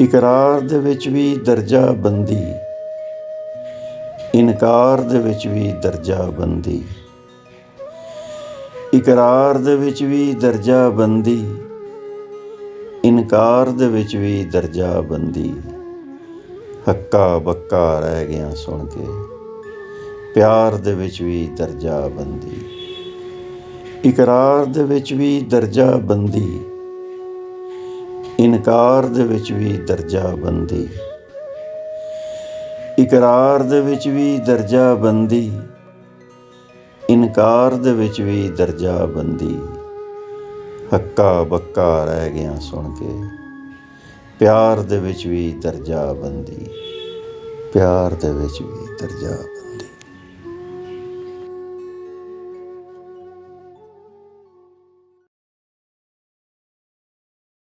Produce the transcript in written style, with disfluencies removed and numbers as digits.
ਇਕਰਾਰ ਦੇ ਵਿੱਚ ਵੀ ਦਰਜਾ ਬੰਦੀ, ਇਨਕਾਰ ਦੇ ਵਿੱਚ ਵੀ ਦਰਜਾ ਬੰਦੀ। ਇਕਰਾਰ ਦੇ ਵਿੱਚ ਵੀ ਦਰਜਾ ਬੰਦੀ, ਇਨਕਾਰ ਦੇ ਵਿੱਚ ਵੀ ਦਰਜਾ ਬੰਦੀ। ਹੱਕਾ ਬੱਕਾ ਰਹਿ ਗਿਆ ਸੁਣ ਕੇ, ਪਿਆਰ ਦੇ ਵਿੱਚ ਵੀ ਦਰਜਾ ਬੰਦੀ। ਇਕਰਾਰ ਦੇ ਵਿੱਚ ਵੀ ਦਰਜਾ ਬੰਦੀ, ਇਨਕਾਰ ਦੇ ਵਿੱਚ ਵੀ ਦਰਜਾ ਬੰਦੀ। ਇਕਰਾਰ ਦੇ ਵਿੱਚ ਵੀ ਦਰਜਾ ਬੰਦੀ, ਇਨਕਾਰ ਦੇ ਵਿੱਚ ਵੀ ਦਰਜਾ ਬੰਦੀ। ਹੱਕਾ ਬੱਕਾ ਰਹਿ ਗਿਆ ਸੁਣ ਕੇ, ਪਿਆਰ ਦੇ ਵਿੱਚ ਵੀ ਦਰਜਾ ਬੰਦੀ। ਪਿਆਰ ਦੇ ਵਿੱਚ ਵੀ ਦਰਜਾ ਬੰਦੀ।